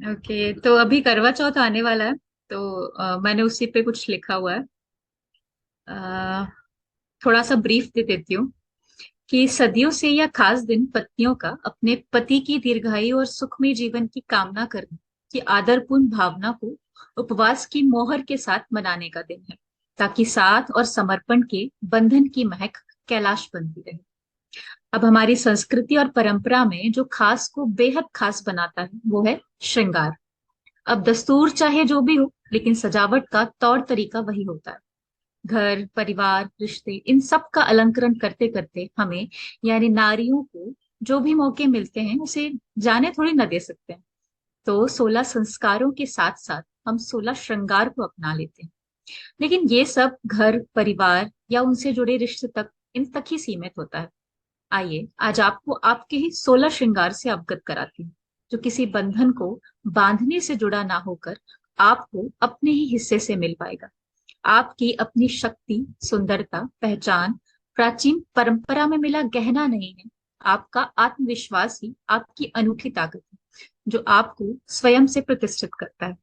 Okay, तो अभी करवा चौथ आने वाला है। तो मैंने उसी पे कुछ लिखा हुआ है। अ, थोड़ा सा ब्रीफ दे देती हूँ कि सदियों से यह खास दिन पत्नियों का अपने पति की दीर्घायु और सुखमय जीवन की कामना करने की आदरपूर्ण भावना को उपवास की मोहर के साथ मनाने का दिन है, ताकि साथ और समर्पण के बंधन की महक कैलाश बनती रहे। अब हमारी संस्कृति और परंपरा में जो खास को बेहद खास बनाता है वो है श्रृंगार। अब दस्तूर चाहे जो भी हो, लेकिन सजावट का तौर तरीका वही होता है। घर, परिवार, रिश्ते, इन सब का अलंकरण करते करते हमें, यानी नारियों को, जो भी मौके मिलते हैं उसे जाने थोड़ी न दे सकते हैं। तो 16 संस्कारों के साथ साथ हम 16 श्रृंगार को अपना लेते हैं। लेकिन ये सब घर, परिवार या उनसे जुड़े रिश्ते तक, इन तक ही सीमित होता है। आइए आज आपको आपके ही 16 श्रृंगार से अवगत कराती हूँ, जो किसी बंधन को बांधने से जुड़ा ना होकर आपको अपने ही हिस्से से मिल पाएगा। आपकी अपनी शक्ति, सुंदरता, पहचान प्राचीन परंपरा में मिला गहना नहीं है। आपका आत्मविश्वास ही आपकी अनूठी ताकत है, जो आपको स्वयं से प्रतिष्ठित करता है।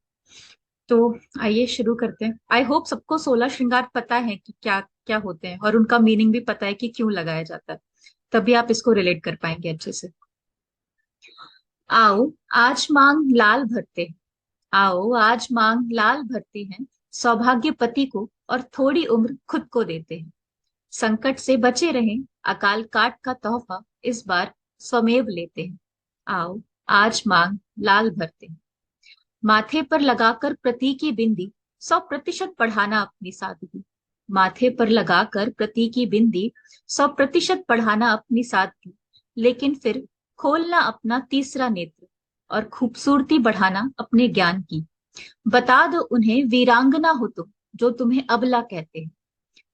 तो आइए शुरू करते हैं। आई होप सबको 16 श्रृंगार पता है कि क्या क्या होते हैं, और उनका मीनिंग भी पता है कि क्यों लगाया जाता है। तभी आप इसको रिलेट कर पाएंगे अच्छे से। आओ आज मांग लाल भरते हैं। आओ आज मांग लाल भरते हैं, सौभाग्य पति को और थोड़ी उम्र खुद को देते हैं। संकट से बचे रहें, अकाल काट का तोहफा इस बार स्वमेव लेते हैं। आओ आज मांग लाल भरते हैं। माथे पर लगाकर प्रतीकी बिंदी, 100% बढ़ाना अपनी सादगी। माथे पर लगाकर प्रतीकी बिंदी, 100% बढ़ाना अपनी सादगी। लेकिन फिर खोलना अपना तीसरा नेत्र और खूबसूरती बढ़ाना अपने ज्ञान की। बता दो उन्हें वीरांगना हो तुम, जो तुम्हें अबला कहते हैं।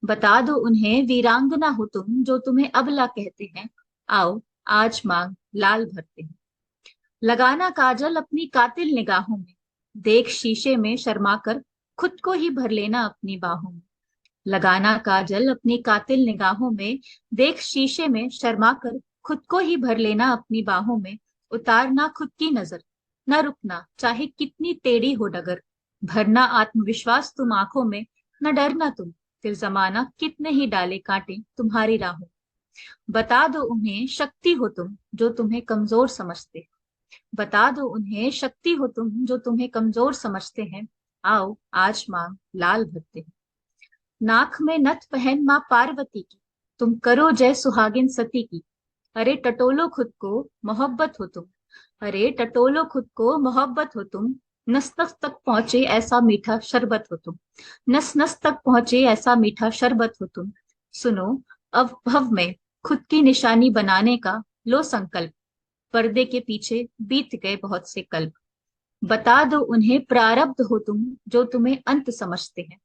बता दो उन्हें वीरांगना हो तुम, जो तुम्हें अबला कहते हैं। आओ आज मांग लाल भरते हैं। लगाना काजल अपनी कातिल निगाहों में, देख शीशे में शर्मा कर खुद को ही भर लेना अपनी बाहों में। लगाना काजल अपनी कातिल निगाहों में, देख शीशे में शर्मा कर खुद को ही भर लेना अपनी बाहों में। उतारना खुद की नजर, न रुकना चाहे कितनी टेढ़ी हो डगर। भरना आत्मविश्वास तुम आंखों में, न डरना तुम, फिर जमाना कितने ही डाले कांटे तुम्हारी राहों। बता दो उन्हें शक्ति हो तुम, जो तुम्हें कमजोर समझते। बता दो उन्हें शक्ति हो तुम, जो तुम्हें कमजोर समझते हैं। आओ आज मांग लाल भरते हैं। नाक में नथ पहन माँ पार्वती की, तुम करो जय सुहागिन सती की। अरे टटोलो खुद को, मोहब्बत हो तुम। अरे टटोलो खुद को, मोहब्बत हो तुम। नस नस तक पहुंचे ऐसा मीठा शरबत हो तुम। नस नस तक पहुंचे ऐसा मीठा शरबत हो तुम। सुनो अब भव में खुद की निशानी बनाने का लो संकल्प। पर्दे के पीछे बीत गए बहुत से कल्प। बता दो उन्हें प्रारब्ध हो तुम, जो तुम्हें अंत समझते हैं।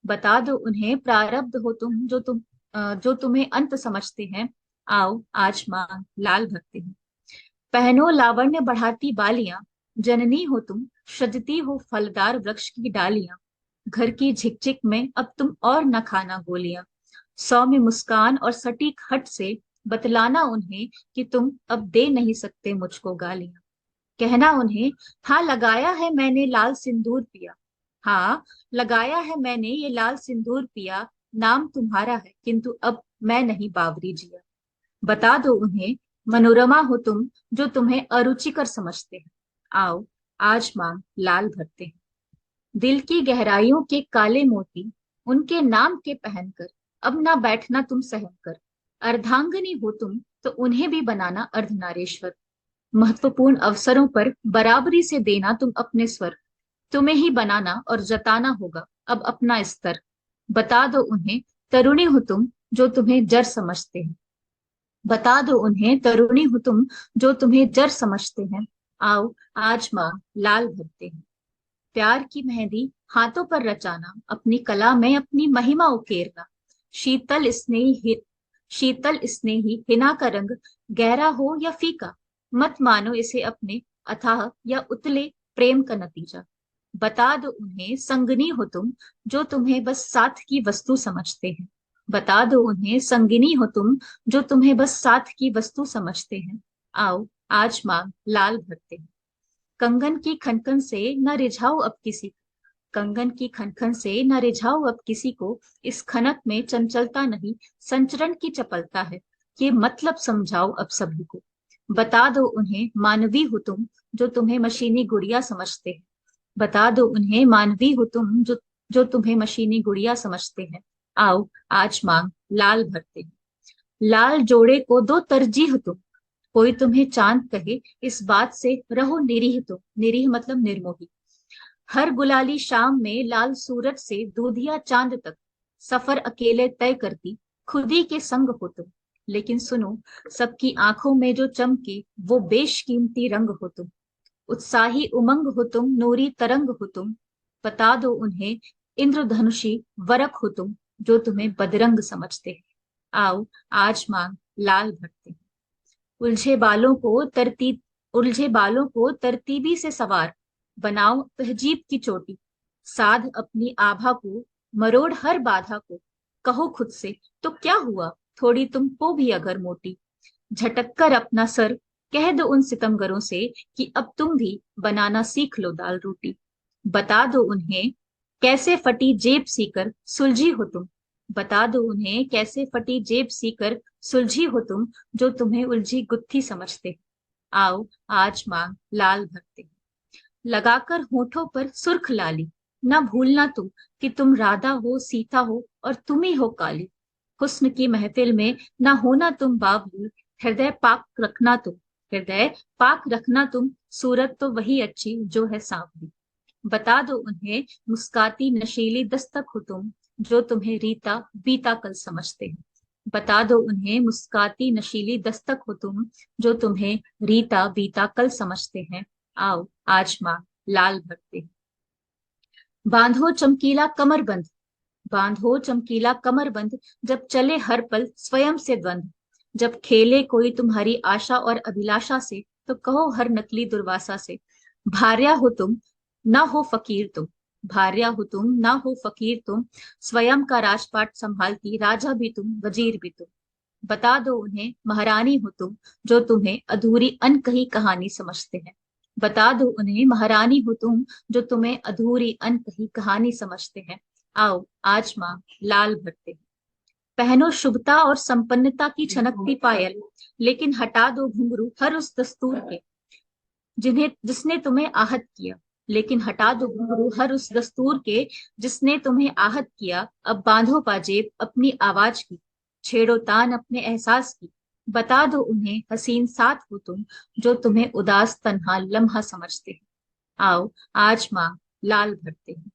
बता दो उन्हें प्रारब्ध हो तुम, जो तुम्हें अंत समझते हैं। आओ आज मांग लाल भरते हैं। पहनो लावण्य बढ़ाती बालियां, जननी हो तुम, सजती हो फलदार वृक्ष की डालियां। घर की झिकझिक में अब तुम और न खाना गोलियां। सौम्य मुस्कान और सटीक हट से बतलाना उन्हें कि तुम अब दे नहीं सकते मुझको गालियां। कहना उन्हें, हाँ लगाया है मैंने लाल सिंदूर पिया। हाँ लगाया है मैंने ये लाल सिंदूर पिया। नाम तुम्हारा है किंतु अब मैं नहीं बावरी जिया। बता दो उन्हें मनोरमा हो तुम, जो तुम्हें अरुचिकर समझते हैं। आओ आज मांग लाल भरते हैं। दिल की गहराइयों के काले मोती, उनके नाम के पहनकर अब ना बैठना तुम सहम कर। अर्धांगिनी हो तुम, तो उन्हें भी बनाना अर्धनारेश्वर। महत्वपूर्ण अवसरों पर बराबरी से देना तुम अपने स्वर। तुम्हें ही बनाना और जताना होगा अब अपना स्तर। बता दो उन्हें तरुणी हो तुम, जो तुम्हें जर समझते हैं। बता दो उन्हें तरुणी हो तुम, जो तुम्हें जर समझते हैं। आओ आज मां लाल भरते हैं। प्यार की मेहंदी हाथों पर रचाना, अपनी कला में अपनी महिमा उकेरना। शीतल स्नेही शीतल स्नेही हिना का रंग, गहरा हो या फीका, मत मानो इसे अपने अथाह या उतले प्रेम का नतीजा। बता दो उन्हें संगनी हो तुम, जो तुम्हें बस साथ की वस्तु समझते हैं। बता दो उन्हें संगिनी हो तुम, जो तुम्हें बस साथ की वस्तु समझते हैं। आओ आज मांग लाल भरते हैं। कंगन की खनखन से न रिझाओ अब किसी को, कंगन की खनखन से न रिझाओ अब किसी को, इस खनक में चंचलता नहीं संचरण की चपलता है, ये मतलब समझाओ अब सभी को। बता दो उन्हें मानवी हो तुम, जो तुम्हें मशीनी गुड़िया समझते हैं। बता दो उन्हें मानवी हो तुम, जो जो तुम्हें मशीनी गुड़िया समझते हैं। आओ आज मांग लाल भरते हैं। लाल जोड़े को दो तरजीह तुम, कोई तुम्हें चांद कहे इस बात से रहो निरीह तुम, निरीह मतलब निर्मोही। हर गुलाली शाम में लाल सूरज से दूधिया चांद तक सफर अकेले तय करती, खुदी के संग हो तुम। लेकिन सुनो, सबकी आंखों में जो चमके वो बेशकीमती रंग हो तुम। उत्साही उमंग हो तुम, नूरी तरंग हो तुम। बता दो उन्हें इंद्रधनुषी वरक हो तुम, जो तुम्हें बदरंग समझते हैं। आओ आज मांग लाल भरते हैं। उलझे बालों को तरतीब उलझे बालों को तरतीबी से सवार बनाओ तहजीब की चोटी। साध अपनी आभा को, मरोड़ हर बाधा को। कहो खुद से तो क्या हुआ, थोड़ी तुम हो भी अगर मोटी। झटक कर अपना सर कह दो उन सितमगरों से कि अब तुम भी बनाना सीख लो दाल रोटी। बता दो उन्हें कैसे फटी जेब सीकर सुलझी हो तुम। बता दो उन्हें कैसे फटी जेब सीकर सुलझी हो तुम, जो तुम्हें उलझी गुत्थी समझते। आओ आज मांग लाल भरते। लगाकर होठों पर सुर्ख लाली, न भूलना तुम कि तुम राधा हो सीता हो और तुम ही हो काली। हुस्न की महफिल में न होना तुम बावली, हृदय पाक रखना तुम, हृदय पाक रखना तुम, सूरत तो वही अच्छी जो है सांवली। बता दो उन्हें मुस्काती नशीली दस्तक हो तुम, जो तुम्हें रीता बीता कल समझते हैं। बता दो उन्हें मुस्काती नशीली दस्तक हो तुम, जो तुम्हें रीता बीता कल समझते हैं। आओ आज मां लाल भरते हैं। बांधो चमकीला कमरबंद, बांधो चमकीला कमरबंद, जब चले हर पल स्वयं से द्वंद। जब खेले कोई तुम्हारी आशा और अभिलाषा से, तो कहो हर नकली दुर्वासा से। भार्या हो तुम ना हो फकीर तुम, भार्या हो तुम ना हो फकीर तुम, स्वयं का राजपाट संभालती राजा भी तुम वजीर भी तुम। बता दो उन्हें महारानी हो तुम, जो तुम्हें अधूरी अनकही कहानी समझते हैं। बता दो उन्हें महारानी हो तुम, जो तुम्हें अधूरी अनकही कहानी समझते हैं। आओ आज मां लाल भरते हैं। पहनो शुभता और संपन्नता की छनकती पायल, लेकिन हटा दो घुंघरू हर उस दस्तूर के जिन्हें जिसने तुम्हें आहत किया। लेकिन हटा दो घुंघरू हर उस दस्तूर के जिसने तुम्हें आहत किया। अब बांधो पाजेब अपनी आवाज की, छेड़ो तान अपने एहसास की। बता दो उन्हें हसीन साथ हो तुम, जो तुम्हें उदास तन्हा लम्हा समझते हैं। आओ आज मां लाल भरते हैं।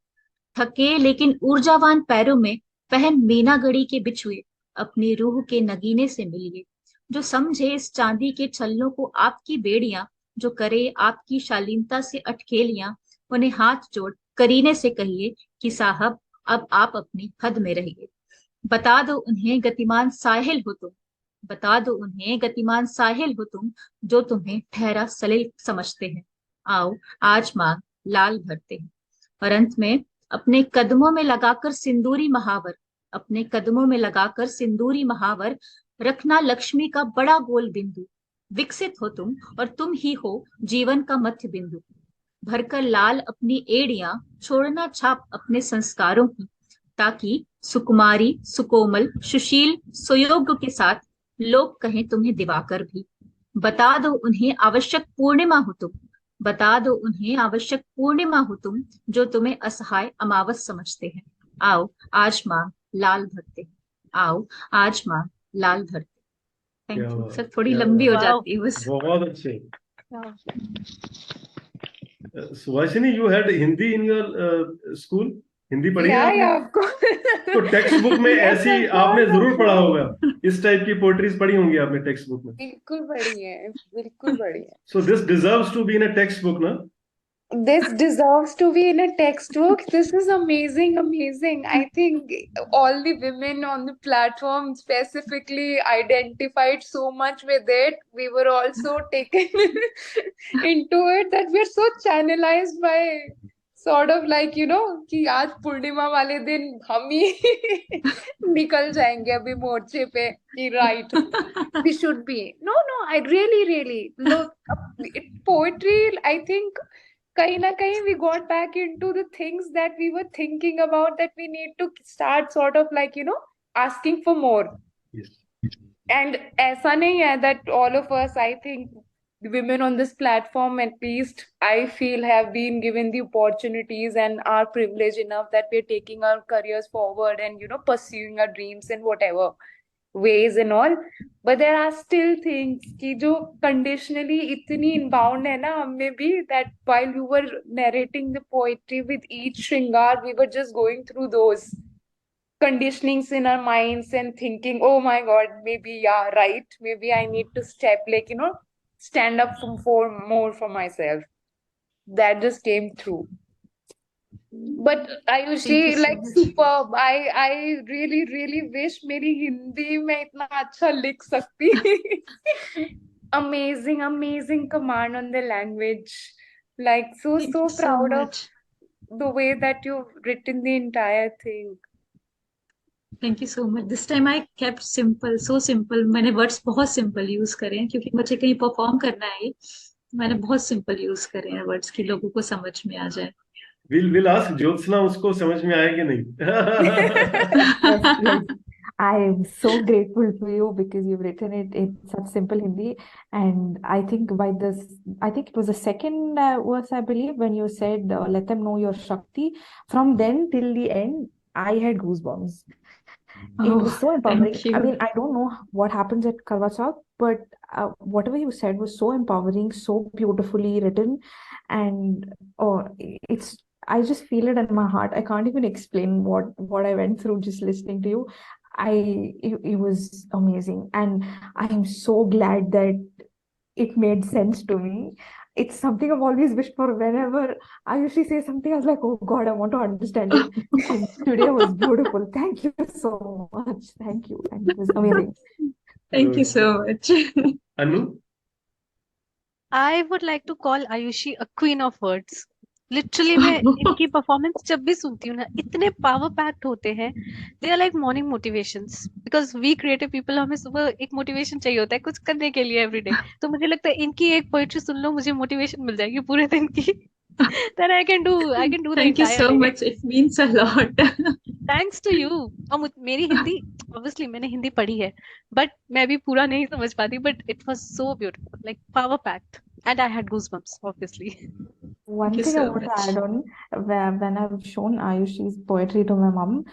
थके लेकिन ऊर्जावान पैरों में पहन मीनागढ़ी के बिछुए, अपनी रूह के नगीने से मिलिए। जो समझे इस चांदी के छल्लों को आपकी बेड़ियां, जो करे आपकी शालीनता से अटखेलियां, उन्हें हाथ जोड़ करीने से कहिए कि साहब अब आप अपनी हद में रहिए। बता दो उन्हें गतिमान साहिल हो तुम, बता दो उन्हें गतिमान साहिल हो तुम, जो तुम्हें ठहरा सलिल समझते हैं। आओ आज मांग लाल भरते हैं। और अंत में अपने कदमों में लगाकर सिंदूरी महावर, अपने कदमों में लगाकर सिंदूरी महावर, रखना लक्ष्मी का बड़ा गोल बिंदु। विकसित हो तुम और तुम ही हो जीवन का मध्य बिंदु। भरकर लाल अपनी एड़ियां, छोड़ना छाप अपने संस्कारों की, ताकि सुकुमारी सुकोमल सुशील सुयोग्य के साथ लोग कहें तुम्हें दिवाकर भी। बता दो उन्हें आवश्यक पूर्णिमा हो तुम, बता दो उन्हें आवश्यक पूर्णिमा हो तुम, जो तुम्हें असहाय अमावस समझते हैं। आओ आज मां लाल भरते हैं। आओ आज मां लाल भरते। क्या थैंक यू बात, सर, थोड़ी क्या लंबी बात, हो वाह। जाती है बस। बहुत अच्छे। वाह। Subhashini, you had Hindi in your school? Hindi पढ़ी है Yeah, आपने? yeah, of course. तो टेक्स्ट बुक में Yes, ऐसी of आपने course, जरूर of पढ़ा course. होगा, इस टाइप की पोएट्रीज पढ़ी होंगी आपने टेक्स्ट बुक में। बिल्कुल बड़ी है, बिल्कुल बड़ी है. So this deserves to be in a text book ना? This deserves to be in a textbook. This is amazing, amazing. I think all the women on the platform specifically identified so much with it. We were also taken into it that we're so channelized by sort of like कि आज पूर्णिमा वाले दिन हम ही निकल जाएंगे अभी मोर्चे पे कि right, we should be. No, I really look, poetry, I think kahin na kahin we got back into the things that we were thinking about, that we need to start sort of like asking for more. Yes. And ऐसा नहीं है that all of us, I think women on this platform, at least I feel, have been given the opportunities and are privileged enough that we're taking our careers forward and pursuing our dreams in whatever ways and all. But there are still things कि जो conditionally इतनी inbound है ना हम में भी, that while you were narrating the poetry with each shringar, we were just going through those conditionings in our minds and thinking, oh my god, maybe yeah, right, maybe I need to step, like stand up for more for myself. That just came through. But Ayushi, like superb. I really wish मेरी हिंदी में इतना अच्छा लिख सकती. Amazing command on the language. Like so proud of the way that you've written the entire thing. Thank you so much. This time I kept simple, so simple. मैंने words बहुत simple use करे हैं क्योंकि मुझे कहीं perform करना है ये. मैंने बहुत सिंपल यूज करे हैं वर्ड्स कि लोगों को समझ में आ जाए. We'll ask ज्योत्सना उसको समझ में आए कि नहीं. Yes. I'm so grateful to you because you've written it in such simple Hindi. And I think I think it was the second verse, I believe, when you said, let them know your Shakti. From then till the end, I had goosebumps. It was so empowering. Thank you. I mean, I don't know what happens at Karwa Chauth, but whatever you said was so empowering, so beautifully written. And I just feel it in my heart. I can't even explain what I went through just listening to you. It was amazing. And I am so glad that it made sense to me. It's something I've always wished for. Whenever I usually say something, I was like, oh God, I want to understand it. And today was beautiful. Thank you so much. Thank you. And it was amazing. Thank you so much. Anu? I would like to call Ayushi a queen of words. Literally मैं इनकी performance जब भी सुनती हूँ ना, इतने power packed होते हैं. They are like morning motivations, because we creative people, हमें सुबह एक मोटिवेशन चाहिए होता है कुछ करने के लिए एवरीडे. तो मुझे लगता है इनकी एक पोएट्री सुन लो, मुझे मोटिवेशन मिल जाएगी पूरे दिन की. then I can do the Thank you entire so day. much. It means a lot. Thanks to you. और मेरी हिंदी, obviously मैंने हिंदी पढ़ी है, but मैं भी पूरा नहीं समझ पाती, but it was so beautiful, like power packed, and I had goosebumps, obviously. One Thank you thing I so want to much. add on, when I've shown Ayushi's poetry to my mom,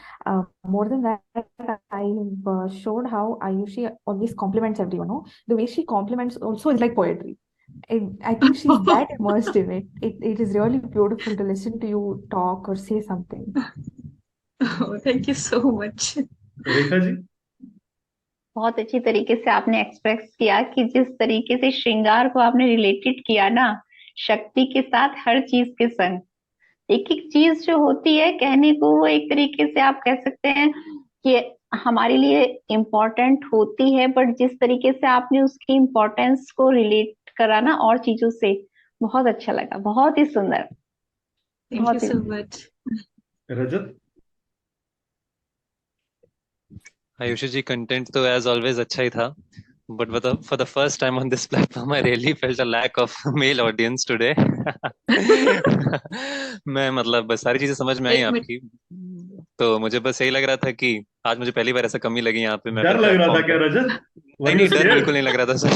more than that, I've showed how Ayushi always compliments everyone. No? The way she compliments also is like poetry. I think she's that immersed in it. It is really beautiful to listen to you talk or say something. Oh, thank you so much. Rekha ji? बहुत अच्छी तरीके से आपने express किया कि जिस तरीके से श्रृंगार को आपने रिलेटेड किया ना, शक्ति के साथ हर चीज के संग, एक एक चीज जो होती है कहने को, वो एक तरीके से आप कह सकते हैं कि हमारे लिए इम्पोर्टेंट होती है, बट जिस तरीके से आपने उसकी इम्पोर्टेंस को रिलेट करा ना और चीजों से, बहुत अच्छा लगा, बहुत ही सुंदर. Thank you so much. Rajat? Ayushi ji, content तो एज ऑलवेज अच्छा ही था, but for the first time on this platform, I really felt a lack of male audience today. मैं मतलब सारी चीजें समझ में आई आपकी, तो मुझे बस यही लग रहा था कि आज मुझे पहली बार ऐसा कमी लगी यहाँ पे. मैं डर लग रहा था क्या रजत? नहीं, डर बिल्कुल नहीं लग रहा था सर.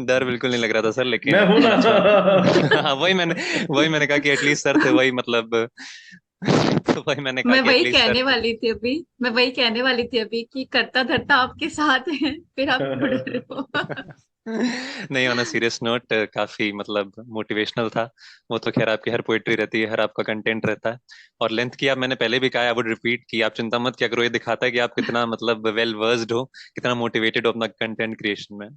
डर बिल्कुल नहीं लग रहा था सर, लेकिन मैं हूं ना. हाँ, वही मैंने कहा कि एटलीस्ट सर थे, वही मतलब. तो वही मैंने कहा मैं कि वही एटलीस्ट कहने वाली थी अभी कि करता धरता आपके साथ है, फिर आप उड़ रहे हो. नहीं, ऑन अ सीरियस नोट, काफी मतलब मोटिवेशनल था. वो तो खैर आपकी हर पोएट्री रहती है, हर आपका कंटेंट रहता है. और लेंथ की आप, मैंने पहले भी कहा, आई वुड रिपीट कि आप चिंता मत किया करो. ये दिखाता है कि आप कितना मतलब वेल वर्स्ड हो, कितना मोटिवेटेड हो अपना कंटेंट क्रिएशन में.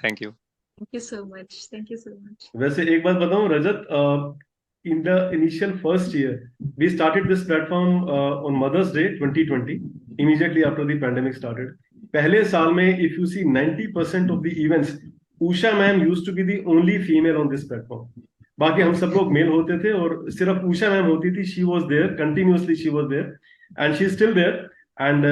Thank you. Thank you so much. Thank you so much. वैसे एक बात बताऊं रजत, in the initial first year, we started this platform on Mother's Day 2020, immediately after the pandemic started. पहले साल में, if you see 90% of the events, Usha ma'am used to be the only female on this platform. बाकी हम सब लोग mail होते थे और सिर्फ उषा मैम होती थी, she was there continuously, she was there and she still there. And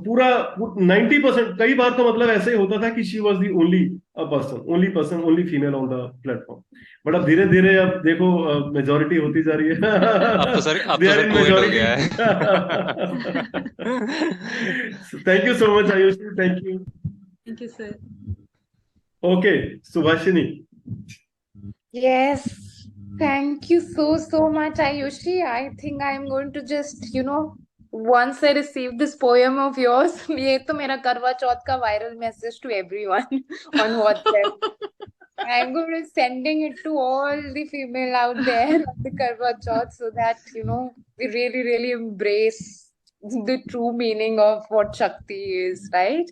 पूरा 90%, कई बार तो मतलब ऐसे ही होता था कि she was the only person, only female on the platform. But अब धीरे धीरे अब देखो मेजोरिटी होती जा रही है। अब दे तो आर सर इन कोविड हो मेजोरिटी। गया है। Thank you so much Ayushi, thank you. Thank you sir. Okay, Subhashini. Yes, thank you so much, Ayushi. I think I'm going to just, once I receive this poem of yours, ये तो मेरा करवा चौथ का viral message to everyone on WhatsApp. I'm going to sending it to all the female out there on the Karwa Chauth so that, we really, really embrace the true meaning of what Shakti is, right?